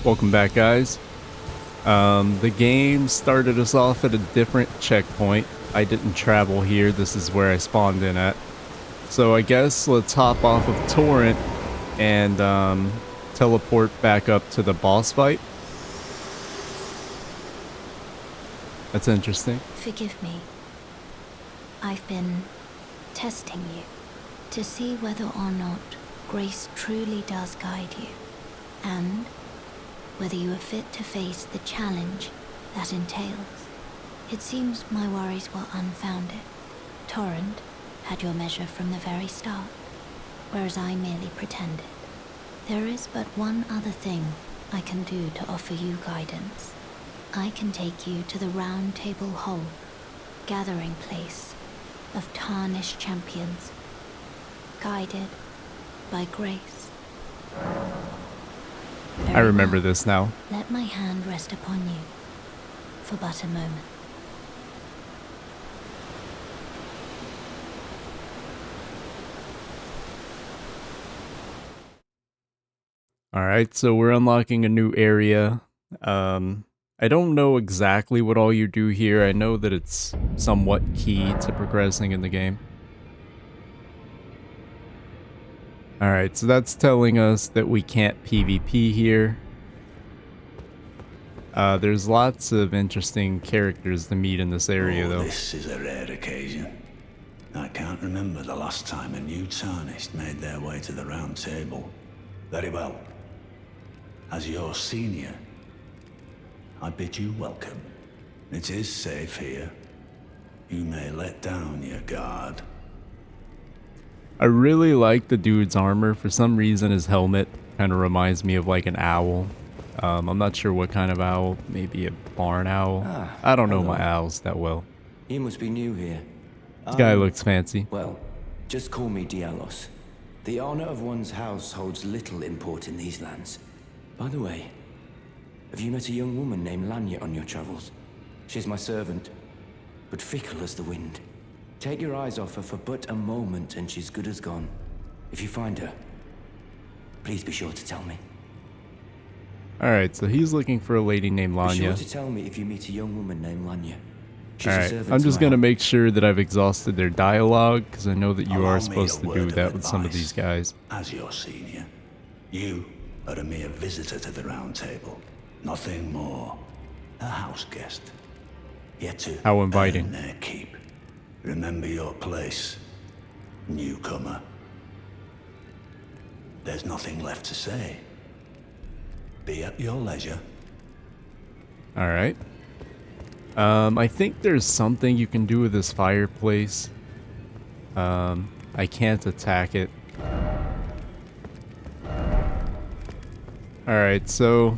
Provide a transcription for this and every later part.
Welcome back, guys. The game started us off at a different checkpoint. I didn't travel here. This is where I spawned in at. So I guess let's hop off of Torrent and teleport back up to the boss fight. That's interesting. Forgive me. I've been testing you to see whether or not grace truly does guide you, and whether you are fit to face the challenge that entails. It seems my worries were unfounded. Torrent had your measure from the very start, whereas I merely pretended. There is but one other thing I can do to offer you guidance. I can take you to the Round Table Hall, gathering place of tarnished champions, guided by grace. I remember this now. Let my hand rest upon you for but a moment. Alright, so we're unlocking a new area. I don't know exactly what all you do here. I know that it's somewhat key to progressing in the game. Alright, so that's telling us that we can't PvP here. There's lots of interesting characters to meet in this area, though. This is a rare occasion. I can't remember the last time a new tarnished made their way to the Round Table. Very well. As your senior, I bid you welcome. It is safe here. You may let down your guard. I really like the dude's armor. For some reason, his helmet kind of reminds me of like an owl. I'm not sure what kind of owl. Maybe a barn owl. I don't know my owls that well. You must be new here. This guy looks fancy. Well, just call me Dialos. The honor of one's house holds little import in these lands. By the way, have you met a young woman named Lanya on your travels? She's my servant, but fickle as the wind. Take your eyes off her for but a moment and she's good as gone. If you find her, please be sure to tell me. Alright, so he's looking for a lady named Lanya. Be sure to tell me if you meet a young woman named Lanya. Alright, I'm just gonna make sure that I've exhausted their dialogue, because I know that you are supposed to do that with some of these guys. As your senior, you are a mere visitor to the Round Table. Nothing more. A house guest. Yet to How inviting. earn their keep. Remember your place, newcomer. There's nothing left to say. Be at your leisure. Alright. I think there's something you can do with this fireplace. I can't attack it. Alright, so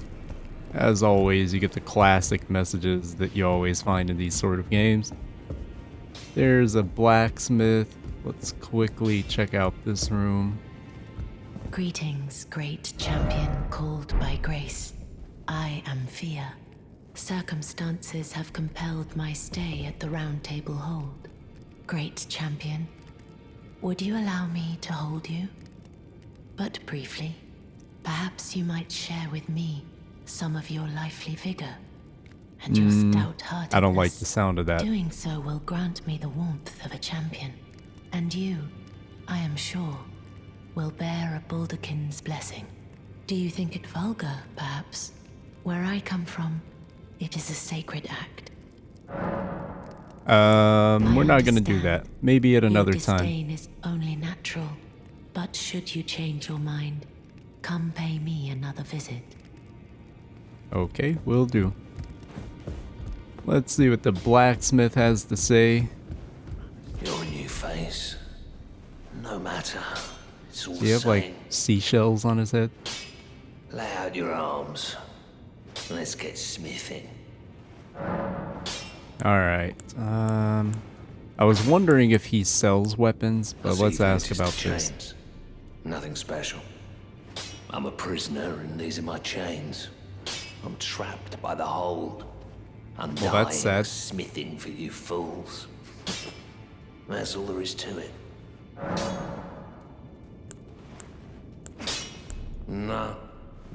as always, you get the classic messages that you always find in these sort of games. There's a blacksmith. Let's quickly check out this room. Greetings, great champion called by grace. I am Fear. Circumstances have compelled my stay at the Round Table Hold. Great champion, would you allow me to hold you? But briefly, perhaps you might share with me some of your lively vigor and your stout-heartedness. I don't like the sound of that. Doing so will grant me the warmth of a champion, and you, I am sure, will bear a Baldakin's blessing. Do you think it vulgar, perhaps? Where I come from, it is a sacred act. We're not gonna do that. Maybe at another Your time. disdain is only natural, but should you change your mind, come pay me another visit. Okay, will do. Let's see what the blacksmith has to say. Your new face. No matter. It's all Does he have like seashells on his head? Lay out your arms. Let's get smithing. Alright. I was wondering if he sells weapons, but let's ask about this. Nothing special. I'm a prisoner and these are my chains. I'm trapped by the hold. I'm Well, that's sad. smithing for you fools. That's all there is to it. No,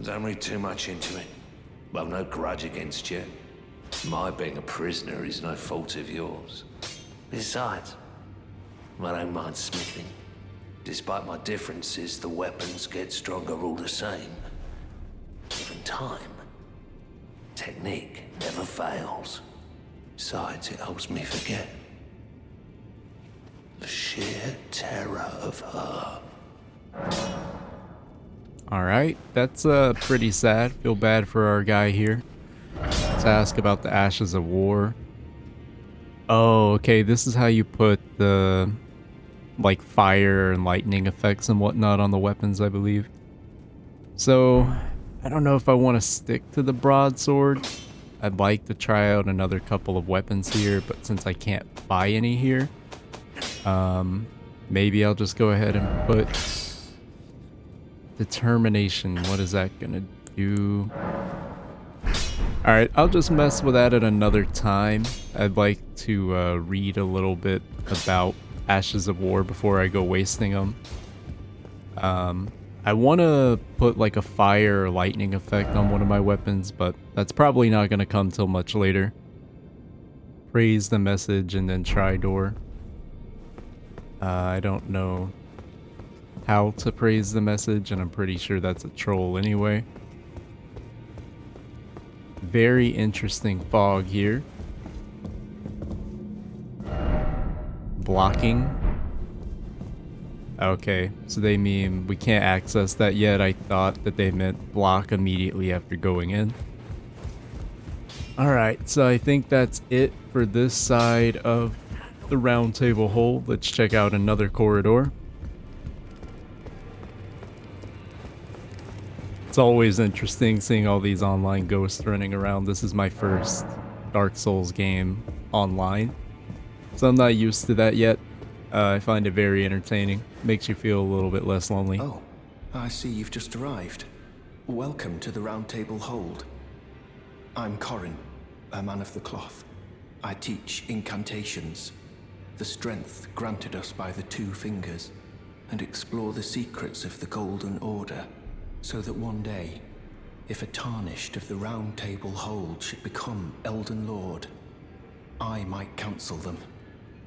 don't read too much into it. Well, no grudge against you. My being a prisoner is no fault of yours. Besides, I don't mind smithing. Despite my differences, the weapons get stronger all the same. Given time, technique never fails. Besides, it helps me forget the sheer terror of her. Alright, that's pretty sad. Feel bad for our guy here. Let's ask about the Ashes of War. Oh, okay, this is how you put the like fire and lightning effects and whatnot on the weapons, I believe. So, I don't know if I want to stick to the broadsword. I'd like to try out another couple of weapons here, but since I can't buy any here, maybe I'll just go ahead and put Determination. What is that gonna do? Alright, I'll just mess with that at another time. I'd like to read a little bit about Ashes of War before I go wasting them. I want to put like a fire or lightning effect on one of my weapons, but that's probably not going to come till much later. Praise the message and then try door. I don't know how to praise the message, and I'm pretty sure that's a troll anyway. Very interesting fog here. Blocking. Okay, so they mean we can't access that yet. I thought that they meant block immediately after going in. Alright, so I think that's it for this side of the round table hole. Let's check out another corridor. It's always interesting seeing all these online ghosts running around. This is my first Dark Souls game online, so I'm not used to that yet. I find it very entertaining. Makes you feel a little bit less lonely. Oh, I see you've just arrived. Welcome to the Round Table Hold. I'm Corin, a man of the cloth. I teach incantations, the strength granted us by the Two Fingers, and explore the secrets of the Golden Order, so that one day, if a tarnished of the Round Table Hold should become Elden Lord, I might counsel them,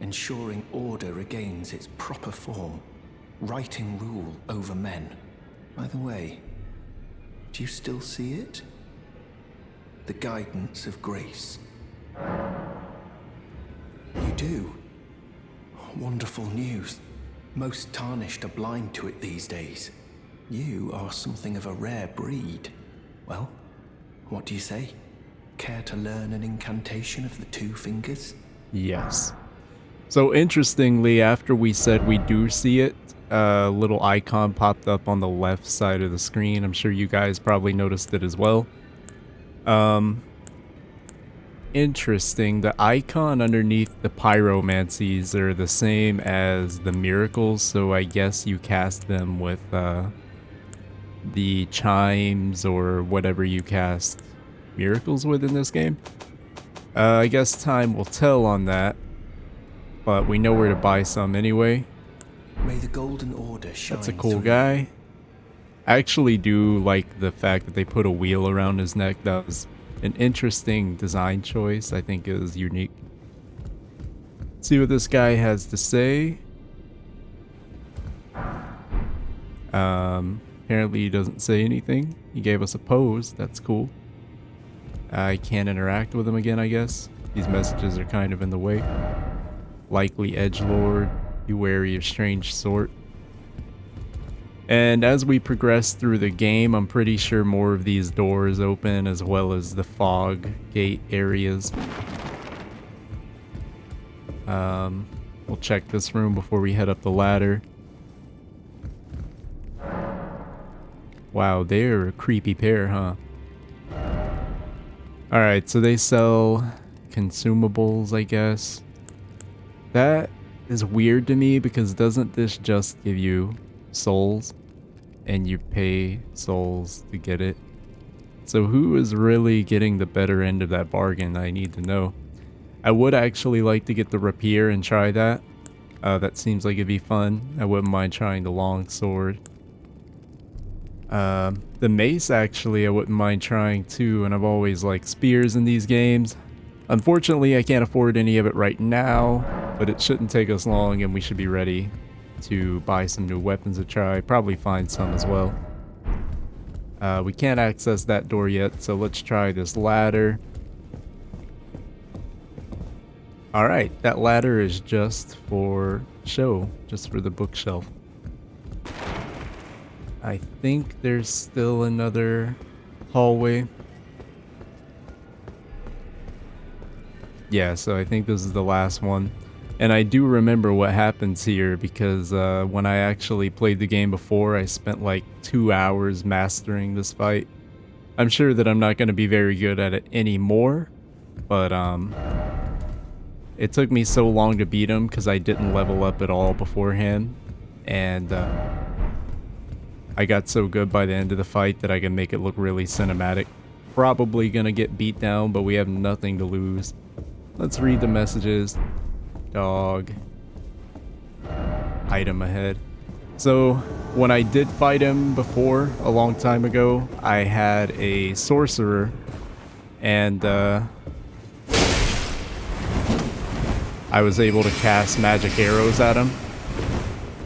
ensuring order regains its proper form, righting rule over men. By the way, do you still see it? The guidance of grace. You do? Wonderful news. Most tarnished are blind to it these days. You are something of a rare breed. Well, what do you say? Care to learn an incantation of the Two Fingers? Yes. So interestingly, after we said we do see it, a little icon popped up on the left side of the screen. I'm sure you guys probably noticed it as well. Interesting. The icon underneath the pyromancies are the same as the miracles, so I guess you cast them with the chimes or whatever you cast miracles with in this game. I guess time will tell on that, but we know where to buy some anyway. May the Golden Order shine. That's a cool through. guy. I actually do like the fact that they put a wheel around his neck. That was an interesting design choice. I think it was unique. Let's see what this guy has to say. Apparently he doesn't say anything. He gave us a pose. That's cool. I can't interact with him again, I guess. These messages are kind of in the way. Likely edgelord. Be wary of strange sort. And as we progress through the game, I'm pretty sure more of these doors open, as well as the fog gate areas. We'll check this room before we head up the ladder. Wow, they're a creepy pair, huh? Alright, so they sell consumables, I guess. That is weird to me, because doesn't this just give you souls? And you pay souls to get it. So who is really getting the better end of that bargain? I need to know. I would actually like to get the rapier and try that. That seems like it'd be fun. I wouldn't mind trying the long sword. The mace, actually, I wouldn't mind trying too, and I've always liked spears in these games. Unfortunately, I can't afford any of it right now, but it shouldn't take us long, and we should be ready to buy some new weapons to try. Probably find some as well. We can't access that door yet, so let's try this ladder. Alright, that ladder is just for show, just for the bookshelf. I think there's still another hallway. Yeah, so I think this is the last one. And I do remember what happens here because when I actually played the game before, I spent like 2 hours mastering this fight. I'm sure that I'm not going to be very good at it anymore, but it took me so long to beat him because I didn't level up at all beforehand. And I got so good by the end of the fight that I can make it look really cinematic. Probably going to get beat down, but we have nothing to lose. Let's read the messages. Dog. Item ahead. So, when I did fight him before, a long time ago, I had a sorcerer, and I was able to cast magic arrows at him.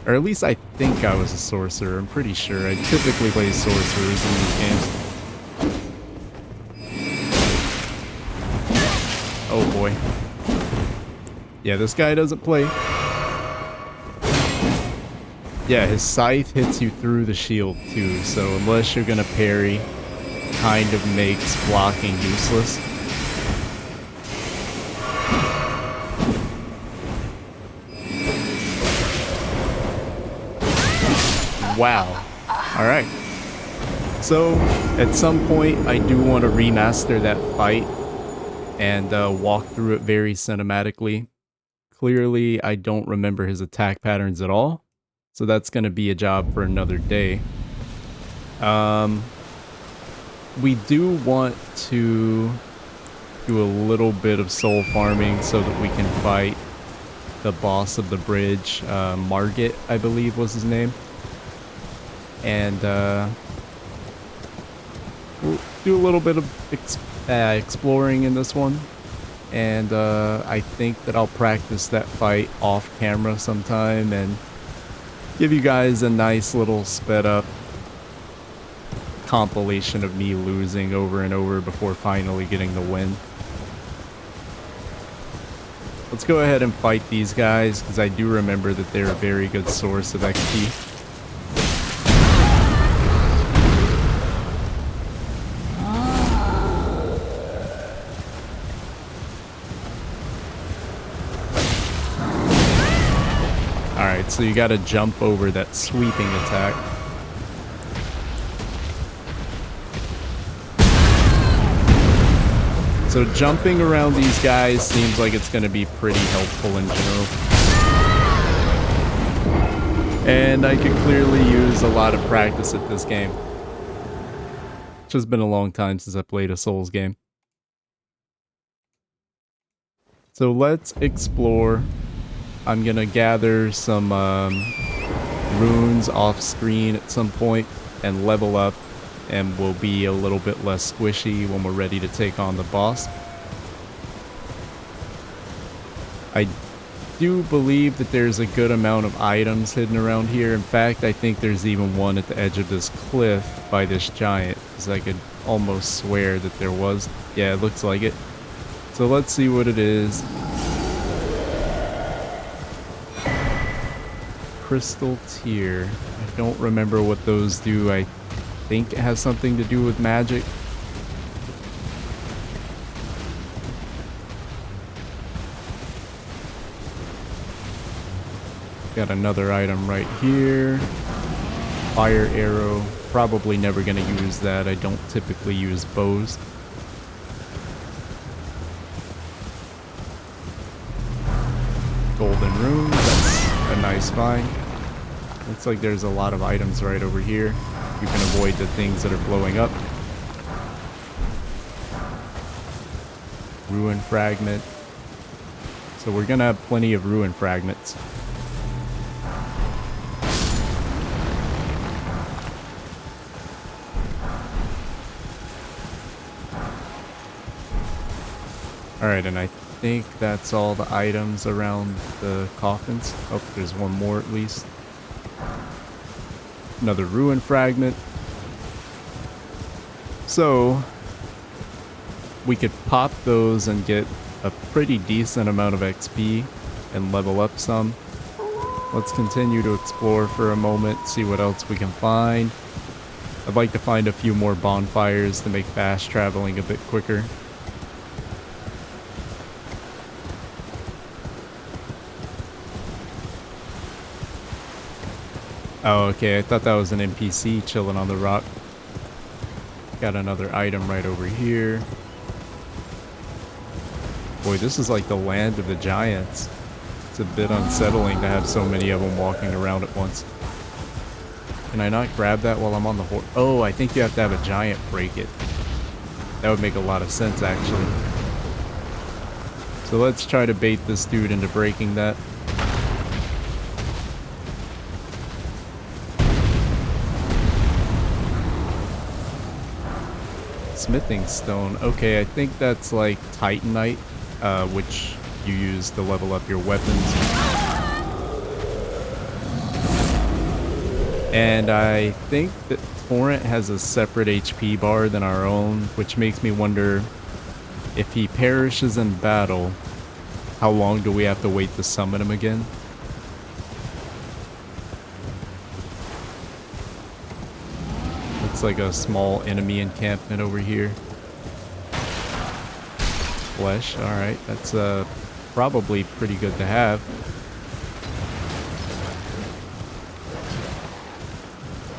Or at least I think I was a sorcerer, I'm pretty sure. I typically play sorcerers in these games. Oh boy. Yeah, this guy doesn't play. Yeah, his scythe hits you through the shield too, so unless you're gonna parry, kind of makes blocking useless. Wow. Alright. So, at some point, I do want to remaster that fight and walk through it very cinematically. Clearly, I don't remember his attack patterns at all, so that's going to be a job for another day. We do want to do a little bit of soul farming so that we can fight the boss of the bridge, Margit, I believe was his name. And we'll do a little bit of exploring in this one. And I think that I'll practice that fight off camera sometime and give you guys a nice little sped up compilation of me losing over and over before finally getting the win. Let's go ahead and fight these guys because I do remember that they're a very good source of XP. Alright, so you gotta jump over that sweeping attack. So jumping around these guys seems like it's gonna be pretty helpful in general. And I could clearly use a lot of practice at this game. It's just been a long time since I played a Souls game. So let's explore. I'm gonna gather some runes off screen at some point and level up, and we'll be a little bit less squishy when we're ready to take on the boss. I do believe that there's a good amount of items hidden around here. In fact, I think there's even one at the edge of this cliff by this giant, because I could almost swear that there was. Yeah, it looks like it. So let's see what it is. Crystal Tear. I don't remember what those do. I think it has something to do with magic. Got another item right here. Fire arrow. Probably never gonna use that. I don't typically use bows. Golden rune. That's a nice find. Looks like there's a lot of items right over here. You can avoid the things that are blowing up. Ruin fragment. So we're gonna have plenty of ruin fragments. Alright, and I think that's all the items around the coffins. Oh, there's one more at least. Another ruin fragment. So, we could pop those and get a pretty decent amount of XP and level up some. Let's continue to explore for a moment, see what else we can find. I'd like to find a few more bonfires to make fast traveling a bit quicker. Oh, okay, I thought that was an NPC chilling on the rock. Got another item right over here. Boy, this is like the land of the giants. It's a bit unsettling to have so many of them walking around at once. Can I not grab that while I'm on the horse? Oh, I think you have to have a giant break it. That would make a lot of sense, actually. So let's try to bait this dude into breaking that. Smithing stone. Okay, I think that's like Titanite, which you use to level up your weapons. And I think that Torrent has a separate HP bar than our own, which makes me wonder if he perishes in battle, how long do we have to wait to summon him again? Looks like a small enemy encampment over here. Flesh, alright, that's probably pretty good to have.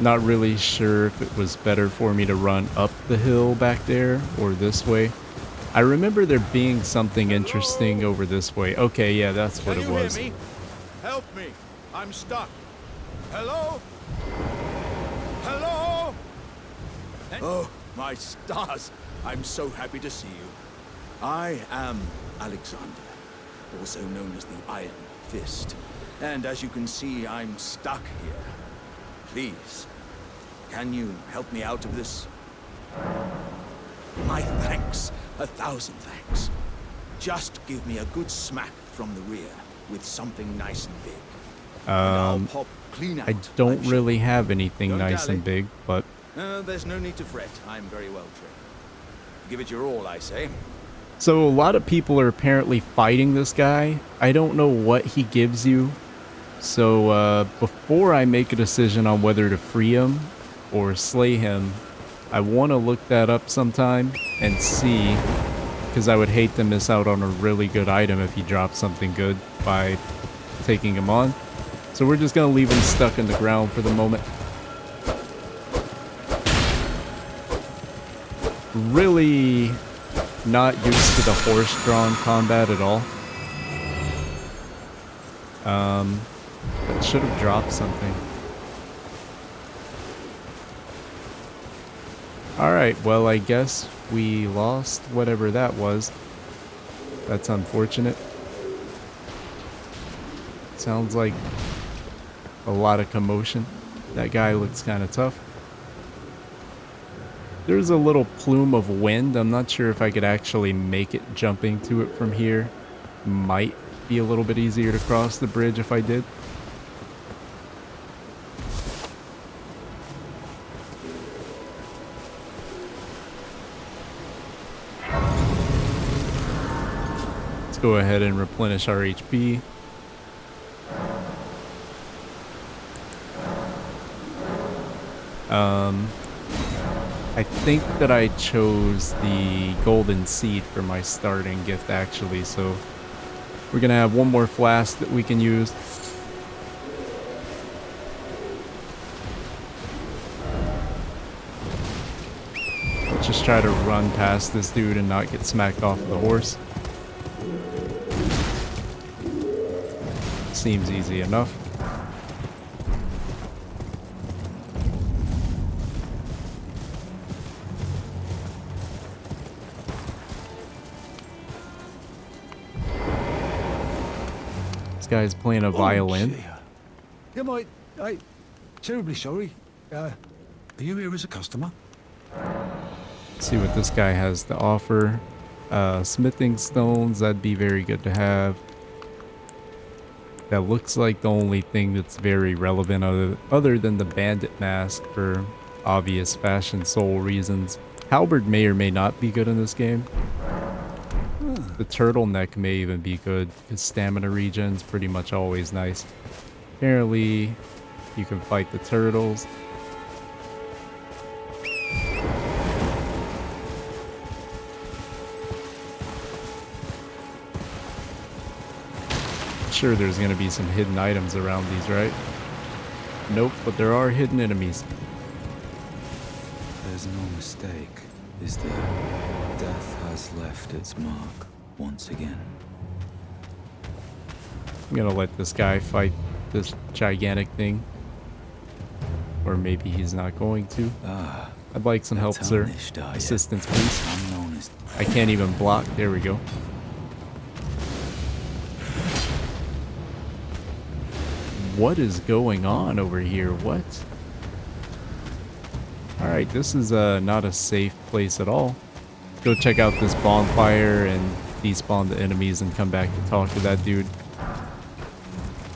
Not really sure if it was better for me to run up the hill back there or this way. I remember there being something interesting over this way. Okay, yeah, that's what it was. Hear me? Help me. I'm stuck. Hello? Hello? Oh, my stars. I'm so happy to see you. I am Alexander, also known as the Iron Fist. And as you can see, I'm stuck here. Please, can you help me out of this? My thanks. 1,000 thanks. Just give me a good smack from the rear with something nice and big. And I'll pop clean out. I don't I'm really sure. have anything Don't nice dally. and big, but There's no need to fret. I'm very well trained. Give it your all, I say. so a lot of people are apparently fighting this guy. I don't know what he gives you. So before I make a decision on whether to free him or slay him, I want to look that up sometime and see, because I would hate to miss out on a really good item if he drops something good by taking him on. So we're just going to leave him stuck in the ground for the moment. Really not used to the horse-drawn combat at all. That should have dropped something. Alright, well, I guess we lost whatever that was. That's unfortunate. Sounds like a lot of commotion. That guy looks kind of tough. There's a little plume of wind. I'm not sure if I could actually make it jumping to it from here. Might be a little bit easier to cross the bridge if I did. Let's go ahead and replenish our HP. I think that I chose the golden seed for my starting gift actually, so we're gonna have one more flask that we can use. Let's just try to run past this dude and not get smacked off of the horse. Seems easy enough. This guy's playing a violin. Dear. Yeah, I'm terribly sorry. Are you here as a customer? Let's see what this guy has to offer. Smithing stones, that'd be very good to have. That looks like the only thing that's very relevant other than the bandit mask for obvious fashion soul reasons. Halberd may or may not be good in this game. The turtleneck may even be good because stamina regen's pretty much always nice. Apparently, you can fight the turtles. Sure, there's gonna be some hidden items around these, right? Nope, but there are hidden enemies. There's no mistake, is there? Death has left its mark once again. I'm gonna let this guy fight this gigantic thing. Or maybe he's not going to. I'd like some help, sir. Assistance, please. I can't even block. There we go. What is going on over here? What? Alright, this is not a safe place at all. Go check out this bonfire and despawn the enemies and come back to talk to that dude.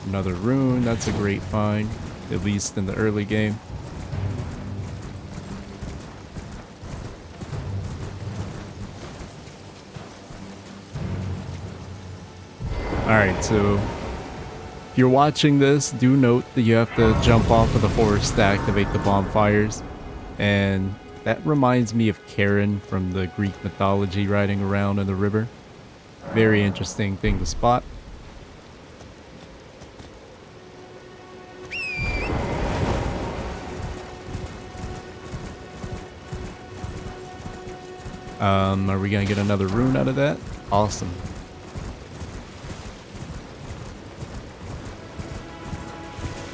Another rune, that's a great find, at least in the early game. Alright, so if you're watching this, do note that you have to jump off of the forest to activate the bonfires. And that reminds me of Karen from the Greek mythology riding around in the river. Very interesting thing to spot. Are we gonna get another rune out of that? Awesome.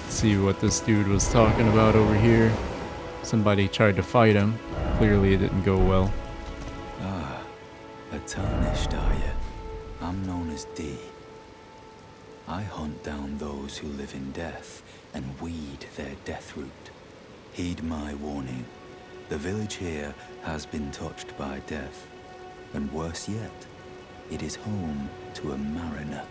Let's see what this dude was talking about over here. Somebody tried to fight him. Clearly it didn't go well. A tarnished, are you? I'm known as D. I hunt down those who live in death and weed their death root. Heed my warning. The village here has been touched by death. And worse yet, it is home to a mariner.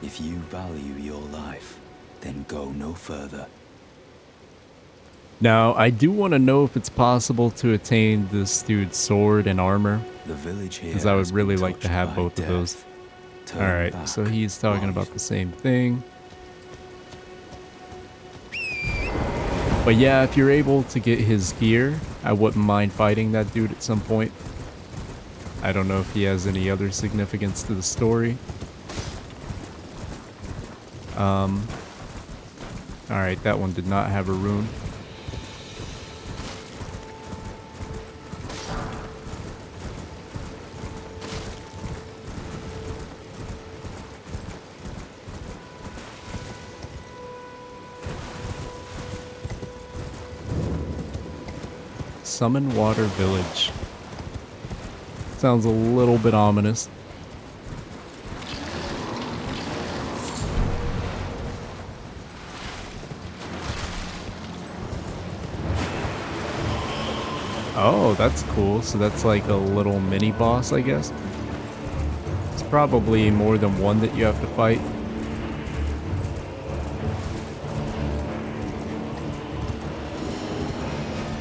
If you value your life, then go no further. Now, I do want to know if it's possible to attain this dude's sword and armor. The village here because I would has really been like to touched have by both of those. death. Turn Alright, back, so he's talking right. about the same thing. But yeah, if you're able to get his gear, I wouldn't mind fighting that dude at some point. I don't know if he has any other significance to the story. Alright, that one did not have a rune. Summon Water Village. Sounds a little bit ominous. Oh, that's cool. So that's like a little mini boss, I guess. It's probably more than one that you have to fight.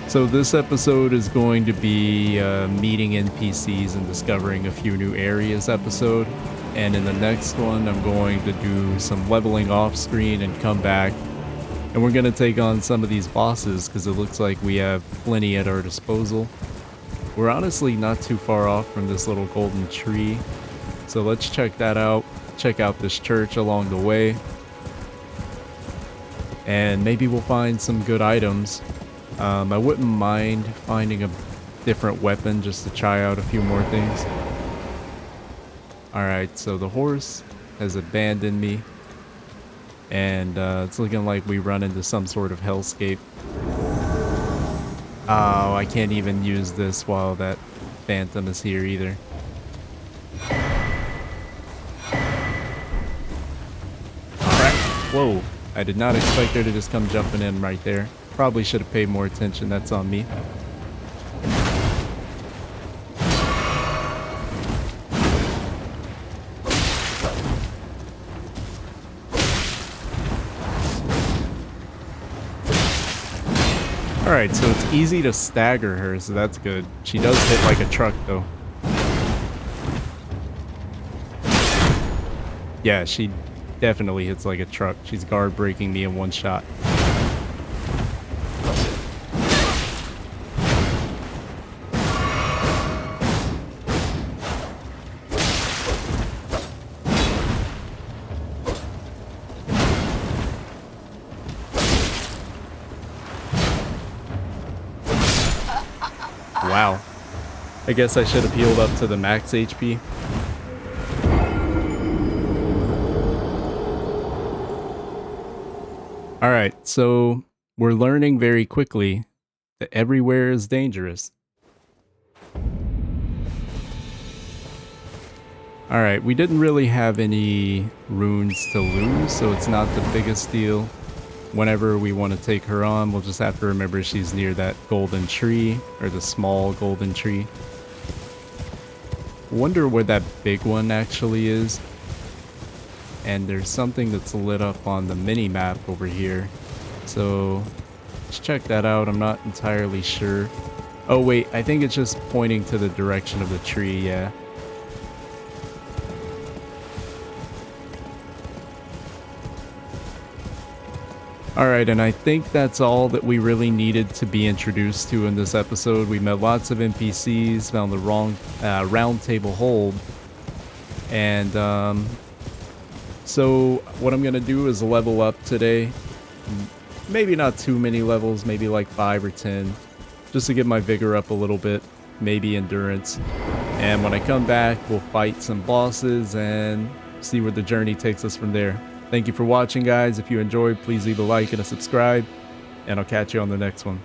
So this episode is going to be meeting NPCs and discovering a few new areas episode. And in the next one, I'm going to do some leveling off screen and come back. And we're going to take on some of these bosses because it looks like we have plenty at our disposal. We're honestly not too far off from this little golden tree. So let's check that out. Check out this church along the way. And maybe we'll find some good items. I wouldn't mind finding a different weapon just to try out a few more things. Alright, so the horse has abandoned me. And it's looking like we run into some sort of hellscape. Oh, I can't even use this while that phantom is here either. Alright, whoa. I did not expect her to just come jumping in right there. Probably should have paid more attention, that's on me. Alright, so it's easy to stagger her, so that's good. She does hit like a truck, though. Yeah, she definitely hits like a truck. She's guard breaking me in one shot. Wow. I guess I should have healed up to the max HP. Alright, so we're learning very quickly that everywhere is dangerous. Alright, we didn't really have any runes to lose, so it's not the biggest deal. Whenever we want to take her on, we'll just have to remember she's near that golden tree, or the small golden tree. Wonder where that big one actually is. And there's something that's lit up on the mini-map over here. So, let's check that out. I'm not entirely sure. Oh wait, I think it's just pointing to the direction of the tree, yeah. Alright, and I think that's all that we really needed to be introduced to in this episode. We met lots of NPCs, found the wrong round table hold. And so what I'm going to do is level up today. Maybe not too many levels, maybe like 5 or 10. Just to get my vigor up a little bit, maybe endurance. And when I come back, we'll fight some bosses and see where the journey takes us from there. Thank you for watching, guys. If you enjoyed, please leave a like and a subscribe, and I'll catch you on the next one.